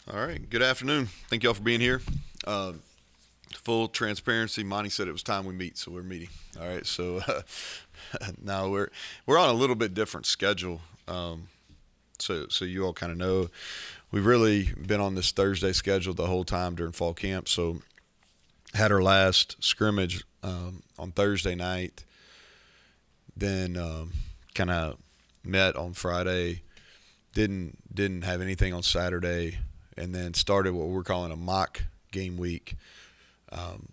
All right. Good afternoon. Thank y'all for being here. Uh, Full transparency, Monty said it was time we meet, so we're meeting. All right. So now we're on a little bit different schedule. So you all kind of know we've really been on this Thursday schedule the whole time during fall camp. So had our last scrimmage on Thursday night, then kind of met on Friday. Didn't have anything on Saturday, and then started what we're calling a mock game week.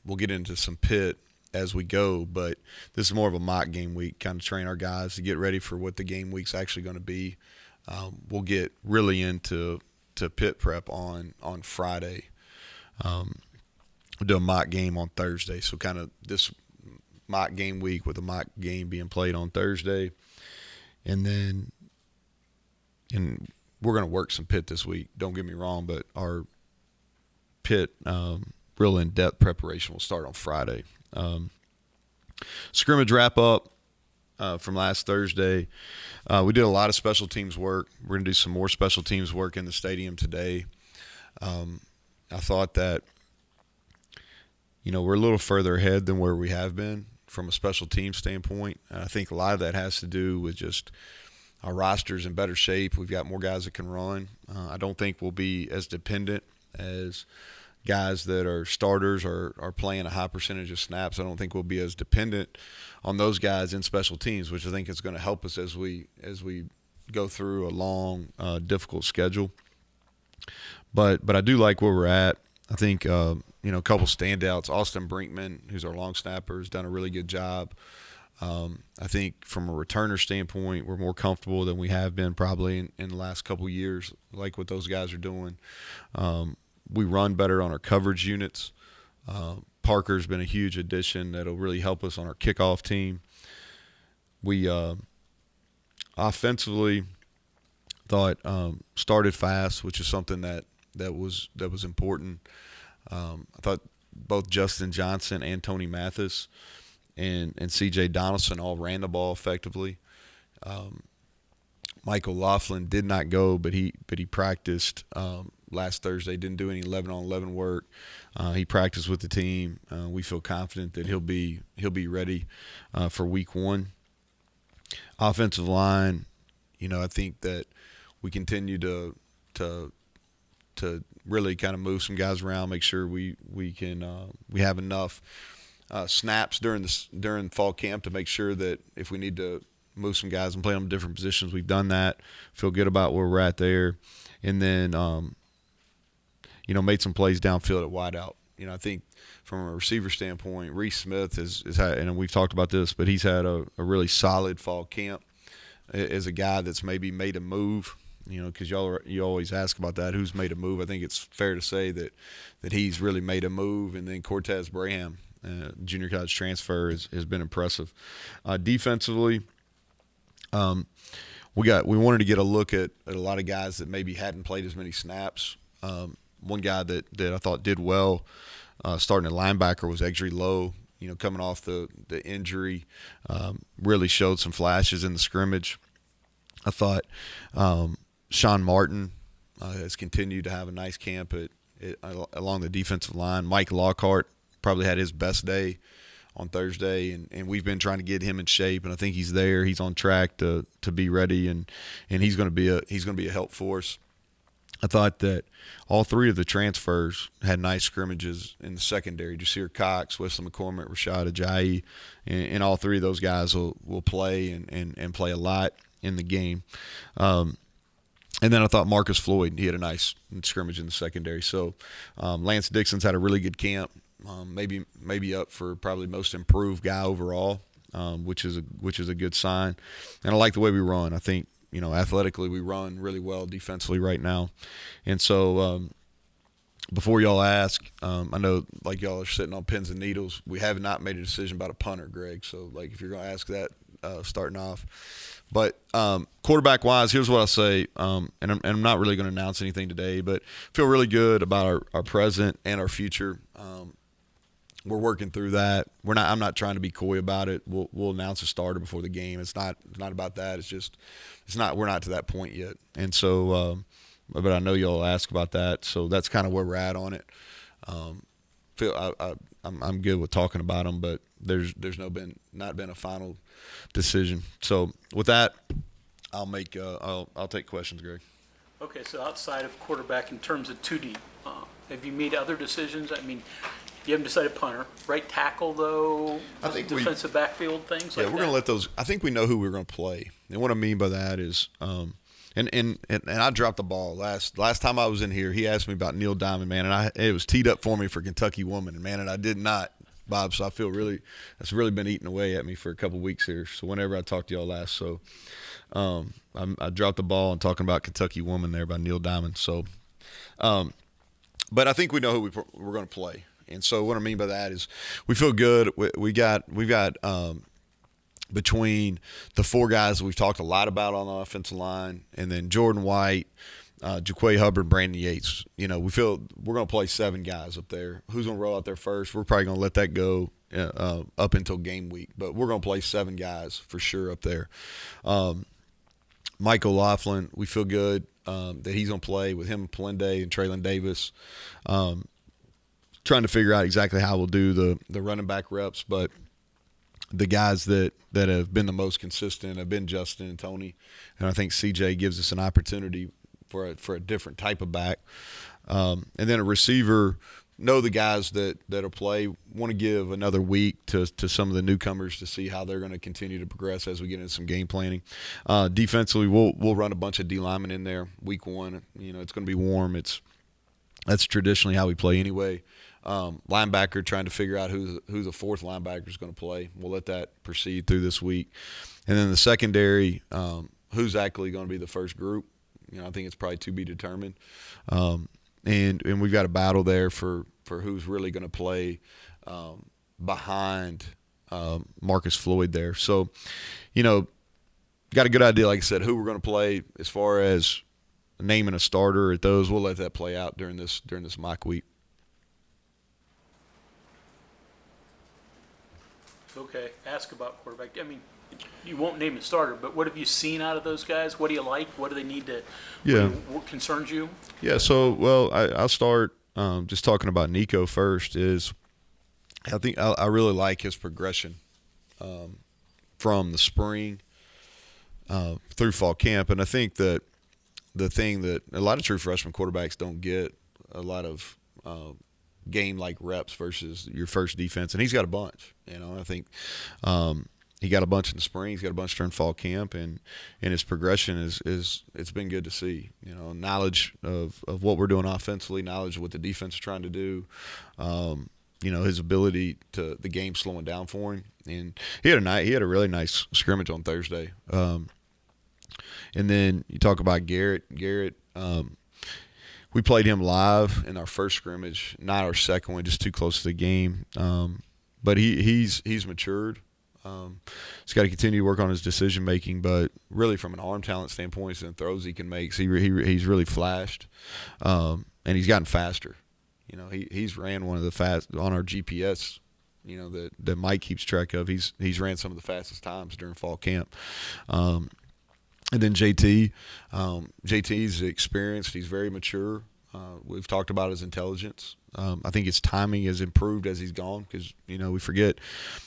We'll get into some Pitt as we go, but this is more of a mock game week, kind of train our guys to get ready for what the game week's actually going to be. We'll get really into Pitt prep on Friday. We'll do a mock game on Thursday, so kind of this mock game week with a mock game being played on Thursday, and then we're going to work some Pitt this week. Don't get me wrong, but our Pitt real in-depth preparation will start on Friday. Scrimmage wrap-up from last Thursday. We did a lot of special teams work. We're going to do some more special teams work in the stadium today. I thought that, we're a little further ahead than where we have been from a special team standpoint. And I think a lot of that has to do with just our roster's in better shape. We've got more guys that can run. I don't think we'll be as dependent as guys that are starters or are playing a high percentage of snaps. I don't think we'll be as dependent on those guys in special teams, which I think is going to help us as we go through a long, difficult schedule. But I do like where we're at. I think a couple standouts. Austin Brinkman, who's our long snapper, has done a really good job. I think from a returner standpoint, we're more comfortable than we have been probably in the last couple years, like what those guys are doing. We run better on our coverage units. Parker's been a huge addition that'll really help us on our kickoff team. We offensively thought started fast, which is something that was important. I thought both Justin Johnson and Tony Mathis and C.J. Donaldson all ran the ball effectively. Michael Laughlin did not go, but he practiced last Thursday. Didn't do any 11-on-11 work. He practiced with the team. We feel confident that he'll be ready for week one. Offensive line, I think that we continue to really kind of move some guys around, make sure we have enough snaps during fall camp to make sure that if we need to move some guys and play them in different positions, we've done that. Feel good about where we're at there, and then made some plays downfield at wideout. I think from a receiver standpoint, Reese Smith has had, and we've talked about this, but he's had a really solid fall camp as a guy that's maybe made a move. Because you always ask about that, who's made a move. I think it's fair to say that he's really made a move, and then Cortez Braham, junior college transfer, has been impressive. Defensively, we wanted to get a look at a lot of guys that maybe hadn't played as many snaps. One guy that I thought did well starting at linebacker was Exree Lowe. Coming off the injury, really showed some flashes in the scrimmage. I thought Sean Martin has continued to have a nice camp along the defensive line. Mike Lockhart probably had his best day on Thursday, and we've been trying to get him in shape, and I think he's there. He's on track to be ready, and he's going to be a help for us. I thought that all three of the transfers had nice scrimmages in the secondary. Jasir Cox, Wesley McCormick, Rashad Ajayi, and all three of those guys will play and play a lot in the game. And then I thought Marcus Floyd, he had a nice scrimmage in the secondary. So Lance Dixon's had a really good camp, maybe up for probably most improved guy overall, which is a good sign. And I like the way we run. I think athletically we run really well defensively right now. And so before y'all ask, I know like y'all are sitting on pins and needles. We have not made a decision about a punter, Greg. So like if you're going to ask that starting off. But quarterback-wise, here's what I'll say, and I'm not really going to announce anything today, but feel really good about our present and our future. We're working through that. I'm not trying to be coy about it. We'll announce a starter before the game. It's not about that. It's not. We're not to that point yet. And so but I know y'all ask about that, so that's kind of where we're at on it. I'm good with talking about them, but there's not been a final decision. So with that, I'll take questions, Greg. Okay, so outside of quarterback, in terms of 2D, have you made other decisions? I mean, you haven't decided punter, right tackle though. I think defensive backfield things. Yeah, like we're going to let those. I think we know who we're going to play, and what I mean by that is, and I dropped the ball last time I was in here. He asked me about Neal Diamond, man, and it was teed up for me for Kentucky Woman, man, and I did not, Bob. So I feel that's really been eating away at me for a couple weeks here. So whenever I talked to y'all last, so I dropped the ball on talking about Kentucky Woman there by Neal Diamond. So, but I think we know who we're going to play. And so what I mean by that is we feel good. We've got between the four guys that we've talked a lot about on the offensive line, and then Jordan White, Jaquay Hubbard, Brandon Yates. We feel we're going to play 7 guys up there. Who's going to roll out there first? We're probably going to let that go up until game week. But we're going to play 7 guys for sure up there. Mike O'Laughlin, we feel good that he's going to play with him, Palende, and Traylon Davis. Trying to figure out exactly how we'll do the running back reps, but the guys that have been the most consistent have been Justin and Tony, and I think CJ gives us an opportunity for a different type of back. And then a receiver, know the guys that'll play, want to give another week to some of the newcomers to see how they're going to continue to progress as we get into some game planning. Defensively, we'll run a bunch of D linemen in there week 1. It's going to be warm. That's traditionally how we play anyway. Linebacker, trying to figure out who the 4th linebacker is going to play. We'll let that proceed through this week. And then the secondary, who's actually going to be the first group. I think it's probably to be determined. And we've got a battle there for who's really going to play behind Marcus Floyd there. So, got a good idea, like I said, who we're going to play. As far as naming a starter at those, we'll let that play out during this mock week. Okay, ask about quarterback. I mean, you won't name a starter, but what have you seen out of those guys? What do you like? What do they need to? Yeah. What concerns you? Yeah. So, I'll start just talking about Nico first. I think I really like his progression from the spring through fall camp, and I think that the thing that a lot of true freshman quarterbacks don't get a lot of game-like reps versus your first defense, and he's got a bunch. I think he got a bunch in the spring, he's got a bunch during fall camp, and his progression is it's been good to see. Knowledge of what we're doing offensively, knowledge of what the defense is trying to do. His ability to the game slowing down for him, and he had a really nice scrimmage on Thursday. And then you talk about Garrett. We played him live in our first scrimmage, not our second one, just too close to the game. But he's matured. He's got to continue to work on his decision making, but really from an arm talent standpoint and throws he can make, he's really flashed, and he's gotten faster. He's ran one of the fast on our GPS. That Mike keeps track of. He's ran some of the fastest times during fall camp. And then JT's experienced. He's very mature. We've talked about his intelligence. I think his timing has improved as he's gone because, we forget,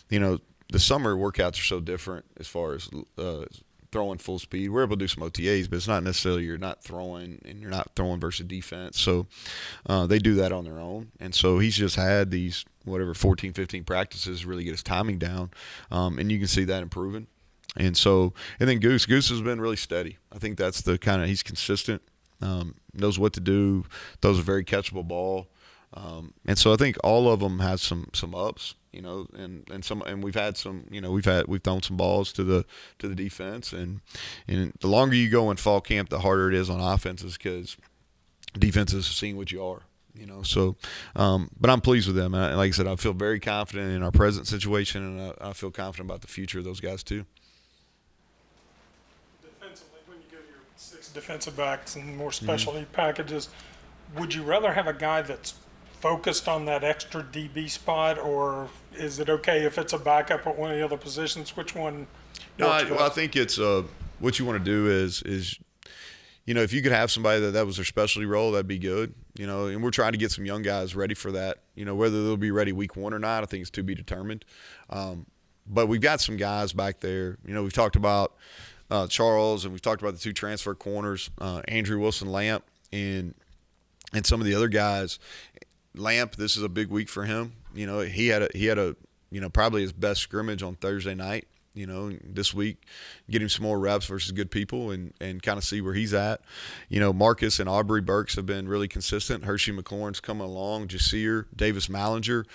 the summer workouts are so different as far as throwing full speed. We're able to do some OTAs, but it's not necessarily you're not throwing and you're not throwing versus defense. So they do that on their own. And so he's just had these, 14, 15 practices to really get his timing down. And you can see that improving. And then Goose has been really steady. I think that's the kind of, he's consistent, knows what to do, throws a very catchable ball. And so I think all of them has some ups, and we've had some, we've thrown some balls to the defense, and the longer you go in fall camp, the harder it is on offenses because defenses are seeing what you are. But I'm pleased with them. And like I said, I feel very confident in our present situation, and I feel confident about the future of those guys too. Defensively, when you go to your 6 defensive backs and more specialty packages, would you rather have a guy that's focused on that extra DB spot, or is it okay if it's a backup at one of the other positions? Which one? No, I think it's what you want to do is if you could have somebody that was their specialty role, that'd be good. And we're trying to get some young guys ready for that. Whether they'll be ready week 1 or not, I think it's to be determined. But we've got some guys back there. We've talked about Charles, and we've talked about the 2 transfer corners, Andrew Wilson-Lamp, and some of the other guys. Lamp, this is a big week for him. He had a probably his best scrimmage on Thursday night. This week, get him some more reps versus good people and kind of see where he's at. Marcus and Aubrey Burks have been really consistent. Hershey McLaurin's coming along, Jasir, Davis Mallinger.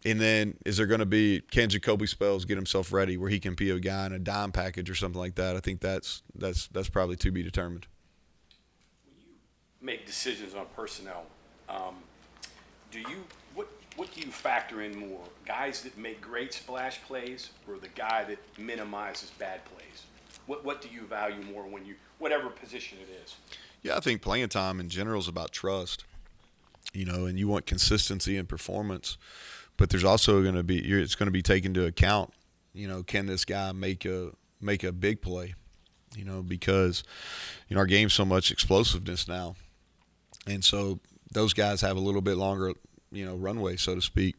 And then can Jacoby Spells get himself ready where he can be a guy in a dime package or something like that? I think that's probably to be determined. When you make decisions on personnel, what do you factor in more? Guys that make great splash plays or the guy that minimizes bad plays? What do you value more whatever position it is? Yeah, I think playing time in general is about trust, and you want consistency in performance. But there's also it's going to be taken into account, can this guy make a big play, because, our game's so much explosiveness now. And so those guys have a little bit longer, runway, so to speak.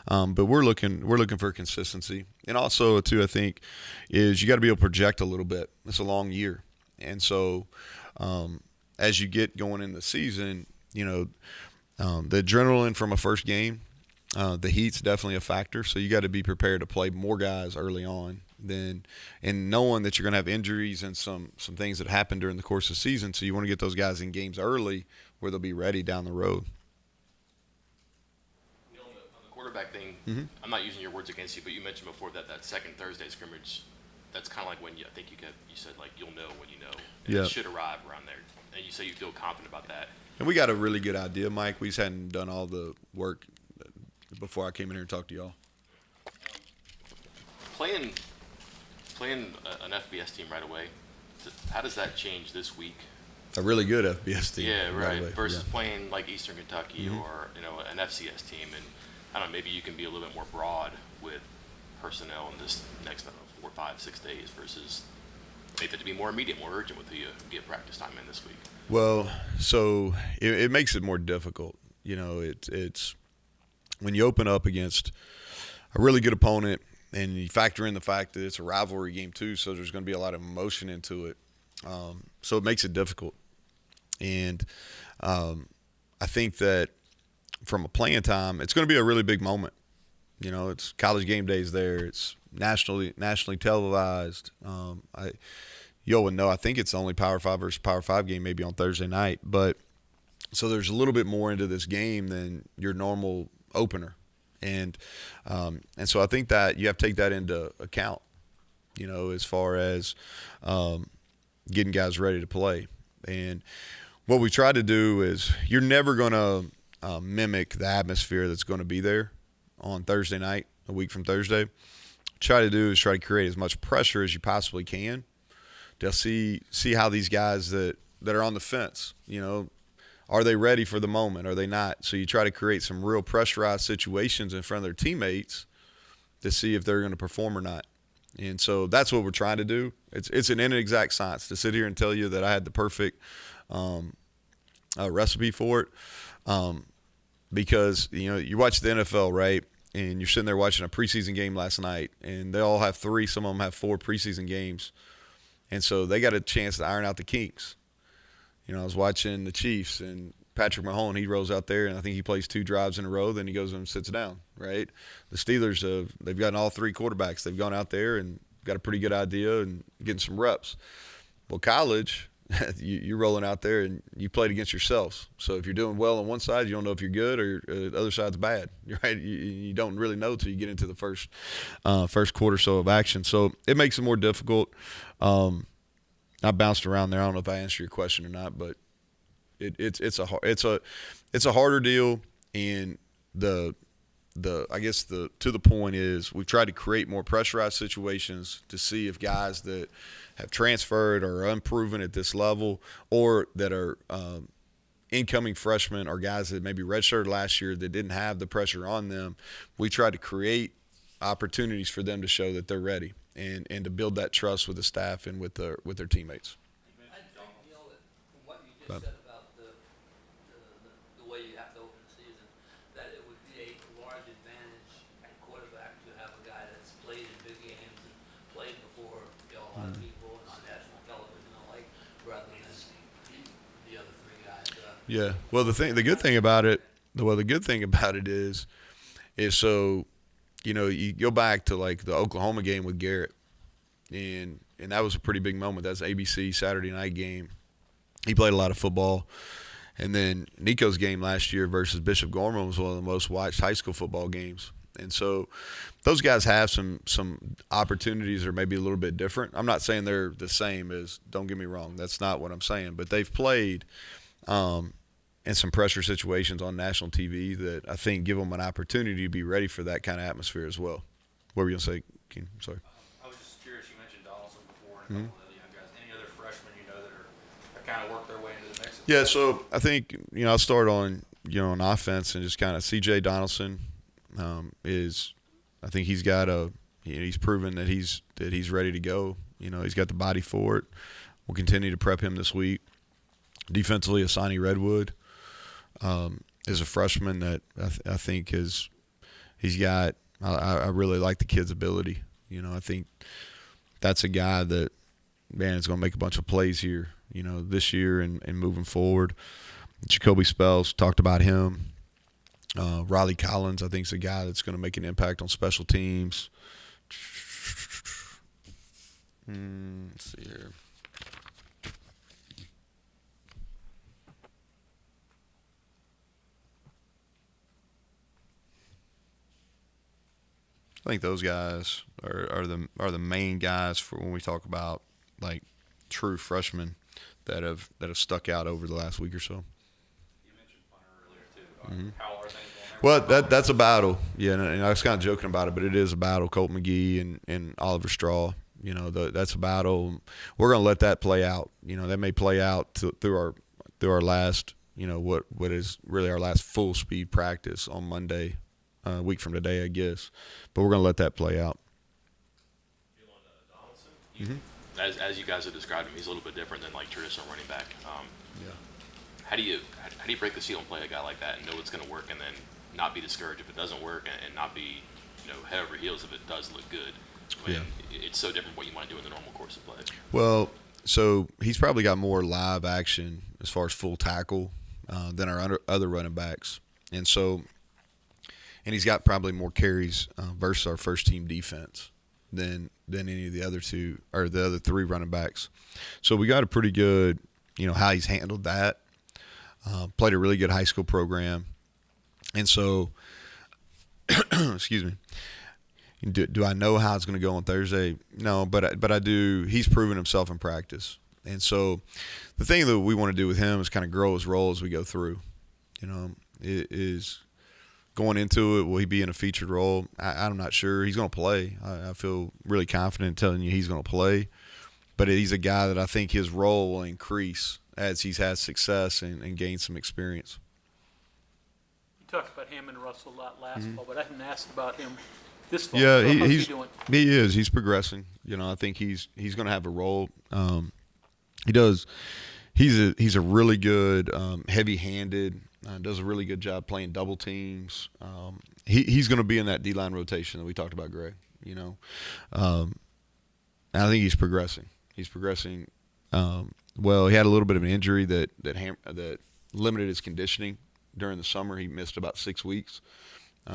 But we're looking for consistency. And also, too, I think, is you got to be able to project a little bit. It's a long year. And so as you get going in the season, the adrenaline from a first game, the heat's definitely a factor. So you got to be prepared to play more guys early on and knowing that you're going to have injuries and some things that happen during the course of the season. So you want to get those guys in games early where they'll be ready down the road. On the quarterback thing, Mm-hmm. I'm not using your words against you, but you mentioned before that second Thursday scrimmage, that's kind of like when I think you said like you'll know when you know. And Yeah. It should arrive around there. And you say you feel confident about that. And we got a really good idea, Mike. We just hadn't done all the work before I came in here and talked to y'all. Playing an FBS team right away, how does that change this week? A really good FBS team. Yeah, right. away. Versus Yeah. playing like Eastern Kentucky Mm-hmm. or an FCS team, and I don't know, maybe you can be a little bit more broad with personnel in this next 4, 5, 6 days versus maybe to be more immediate, more urgent with who you get practice time in this week. Well, so it makes it more difficult. It's when you open up against a really good opponent and you factor in the fact that it's a rivalry game too, so there's going to be a lot of emotion into it. So it makes it difficult. And I think that from a playing time, it's going to be a really big moment. It's college game days there. It's nationally televised. You would know, I think it's the only Power 5 versus Power 5 game maybe on Thursday night. But so there's a little bit more into this game than your normal opener. And so I think that you have to take that into account, as far as getting guys ready to play. And what we try to do is you're never going to mimic the atmosphere that's going to be there on Thursday night, a week from Thursday. Try to create as much pressure as you possibly can to see how these guys that are on the fence, are they ready for the moment? Are they not? So you try to create some real pressurized situations in front of their teammates to see if they're going to perform or not. And so that's what we're trying to do. It's an inexact science to sit here and tell you that I had the perfect recipe for it, because you watch the NFL, right? And you're sitting there watching a preseason game last night, and they all have 3. Some of them have 4 preseason games, and so they got a chance to iron out the kinks. I was watching the Chiefs, and Patrick Mahomes, he rolls out there, and I think he plays 2 drives in a row. Then he goes and sits down, right? The Steelers, they've gotten all 3 quarterbacks. They've gone out there and got a pretty good idea and getting some reps. Well, college, you're rolling out there, and you played against yourselves. So if you're doing well on one side, you don't know if you're good or the other side's bad, right? You don't really know until you get into the first quarter or so of action. So it makes it more difficult. I bounced around there. I don't know if I answered your question or not, but it's a harder deal. And I guess to the point is we've tried to create more pressurized situations to see if guys that have transferred or are unproven at this level, or that are incoming freshmen, or guys that maybe redshirted last year that didn't have the pressure on them. We try to create opportunities for them to show that they're ready and to build that trust with the staff and with their teammates. But- said about the way you have to open the season, that it would be a large advantage at quarterback to have a guy that's played in big games and played before, a lot of people and on national television and the like, rather than the other three guys. Yeah. Well, the good thing about it, is so, you go back to like the Oklahoma game with Garrett, and that was a pretty big moment. That's ABC Saturday night game. He played a lot of football. And then Nico's game last year versus Bishop Gorman was one of the most watched high school football games. And so those guys have some opportunities that are maybe a little bit different. I'm not saying they're the same as, don't get me wrong. That's not what I'm saying. But they've played in some pressure situations on national TV that I think give them an opportunity to be ready for that kind of atmosphere as well. What were you going to say, Ken? Sorry. I was just curious, you mentioned Donaldson before and a couple of the young guys. Any other freshmen that kind of worked their way into the mix? Yeah, so I think, I'll start on, on offense and just kind of C.J. Donaldson I think he's got he's proven that he's ready to go. He's got the body for it. We'll continue to prep him this week. Defensively, Asani Redwood is a freshman that I think I really like the kid's ability. I think that's a guy that, man, is going to make a bunch of plays here, this year and moving forward. Jacoby Spells, talked about him. Riley Collins, I think, is a guy that's going to make an impact on special teams. Let's see here. I think those guys are the main guys for when we talk about like true freshmen that have stuck out over the last week or so. You mentioned punter earlier, too. How are things going there? Well, that's a battle. Yeah, and I was kind of joking about it, but it is a battle. Colt McGee and Oliver Straw. That's a battle. We're going to let that play out. That may play out through our last, what is really our last full speed practice on Monday, a week from today, I guess. But we're going to let that play out. Donaldson, as you guys have described him, he's a little bit different than like traditional running back. Yeah. How do you break the seal and play a guy like that and know it's going to work and then not be discouraged if it doesn't work and not be head over heels if it does look good? It's so different what you might do in the normal course of play. Well, so he's probably got more live action as far as full tackle than our other running backs, and he's got probably more carries versus our first team defense than any of the other two or the other three running backs. So we got a pretty good, how he's handled that. Played a really good high school program, and so excuse me. Do I know how it's going to go on Thursday? No, but I do. He's proven himself in practice, and so the thing that we want to do with him is kind of grow his role as we go through. It is going into it. Will he be in a featured role? I'm not sure. He's going to play. I feel really confident telling you he's going to play, but he's a guy that I think his role will increase as he's had success and gained some experience. You talked about Hammond Russell a lot last fall, but I haven't asked about him this fall. Yeah, So how's he he's doing? he is. He's progressing. I think he's going to have a role. He does. He's a really good, heavy-handed. Does a really good job playing double teams. He's going to be in that D-line rotation that we talked about, Greg. I think he's progressing. He's progressing. Well, he had a little bit of an injury that limited his conditioning during the summer. He missed about 6 weeks.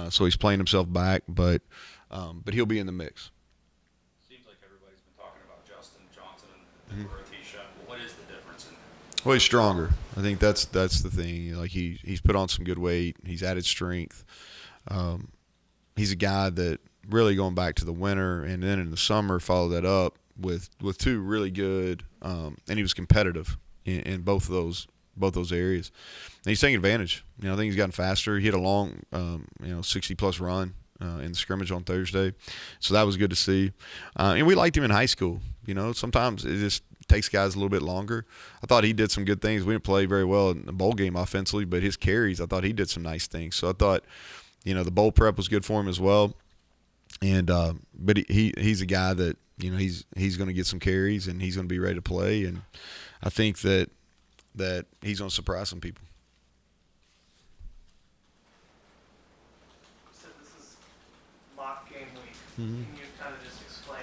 So he's playing himself back, but he'll be in the mix. Seems like everybody's been talking about Justin Johnson and the growth he's shown. What is the difference? Well, he's stronger. I think that's the thing. Like he's put on some good weight. He's added strength. He's a guy that really going back to the winter and then in the summer followed that up with two really good. And he was competitive in both of those areas. And he's taking advantage. I think he's gotten faster. He had a long, 60-plus run in the scrimmage on Thursday. So that was good to see. And we liked him in high school. Sometimes it just takes guys a little bit longer. I thought he did some good things. We didn't play very well in the bowl game offensively, but his carries, I thought he did some nice things. So I thought, the bowl prep was good for him as well. And but he's a guy that, he's going to get some carries and he's going to be ready to play. And I think that that he's going to surprise some people. So this is mock game week. Can you kind of just explain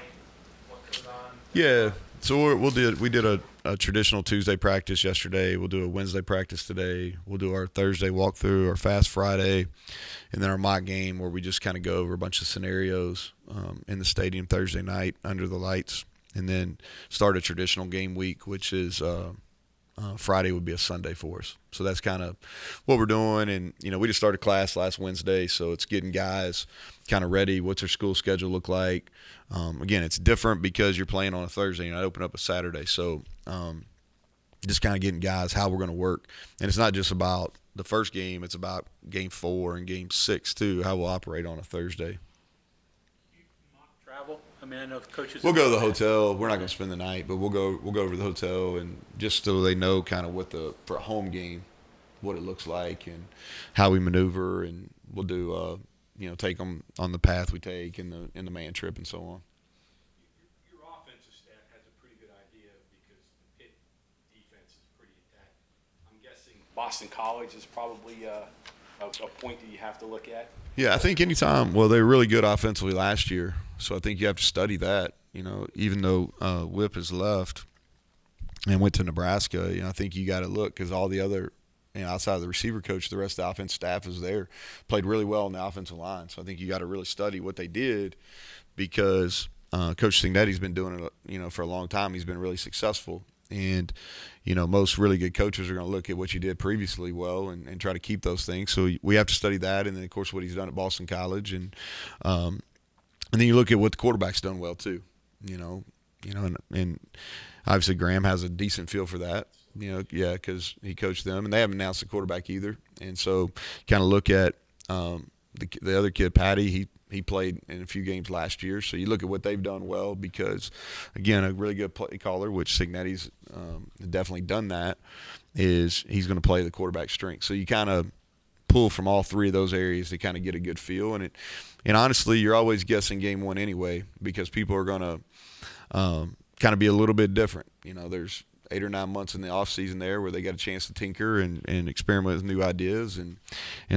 what goes on? Yeah. So we did a traditional Tuesday practice yesterday. We'll do a Wednesday practice today. We'll do our Thursday walkthrough, our Fast Friday, and then our mock game where we just kind of go over a bunch of scenarios in the stadium Thursday night under the lights, and then start a traditional game week, which is Friday would be a Sunday for us. So that's kind of what we're doing. And, we just started class last Wednesday, so it's getting guys kind of ready. What's their school schedule look like? Again, it's different because you're playing on a Thursday and I open up a Saturday. So just kind of getting guys how we're going to work. And it's not just about the first game. It's about game 4 and game 6 too, how we'll operate on a Thursday. Mock travel? I mean, I know the coaches. We'll go to the hotel. We're not going to spend the night, but we'll go over to the hotel and just so they know kind of what for a home game, what it looks like and how we maneuver, and we'll do take them on the path we take in the man trip and so on. Your offensive staff has a pretty good idea because the Pitt defense is pretty attacked. I'm guessing Boston College is probably a point that you have to look at. Yeah, I think anytime. Well, they were really good offensively last year, so I think you have to study that. Even though Whip has left and went to Nebraska, I think you got to look because all the other, outside of the receiver coach, the rest of the offense staff is there, played really well on the offensive line. So I think you got to really study what they did because Coach Cignetti's been doing it, for a long time. He's been really successful. And, most really good coaches are going to look at what you did previously well and try to keep those things. So we have to study that. And then, of course, what he's done at Boston College. And then you look at what the quarterback's done well, too, and obviously Graham has a decent feel for that, because he coached them. And they haven't announced the quarterback either. And so kind of look at the other kid, Patty, he played in a few games last year. So you look at what they've done well because, again, a really good play caller, which Cignetti's definitely done that, is he's going to play the quarterback strength. So you kind of pull from all three of those areas to kind of get a good feel. And honestly, you're always guessing game 1 anyway because people are going to kind of be a little bit different. There's 8 or 9 months in the off season there where they got a chance to tinker and experiment with new ideas. And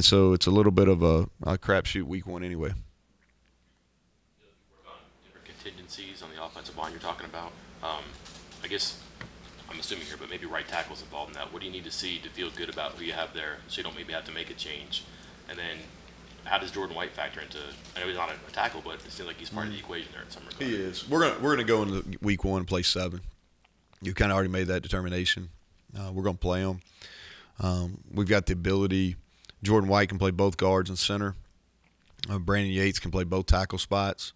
so it's a little bit of a crapshoot week 1 anyway. Different contingencies on the offensive line you're talking about. I guess I'm assuming here, but maybe right tackle's involved in that. What do you need to see to feel good about who you have there so you don't maybe have to make a change? And then how does Jordan White factor into – I know he's not a tackle, but it seems like he's part of the equation there in some regard. He is. We're gonna go into week 1 and play 7. You've kind of already made that determination. We're going to play him. We've got the ability – Jordan White can play both guards and center. Brandon Yates can play both tackle spots.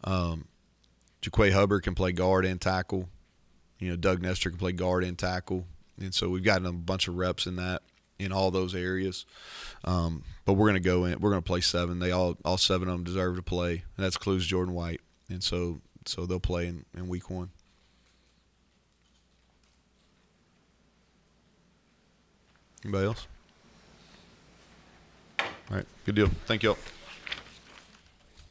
Jaquay Hubbard can play guard and tackle. Doug Nestor can play guard and tackle. And so we've gotten a bunch of reps in all those areas. But we're going to go in. We're going to play 7. They all 7 of them deserve to play, and that includes Jordan White. And so they'll play in week 1. Anybody else? All right, good deal. Thank y'all.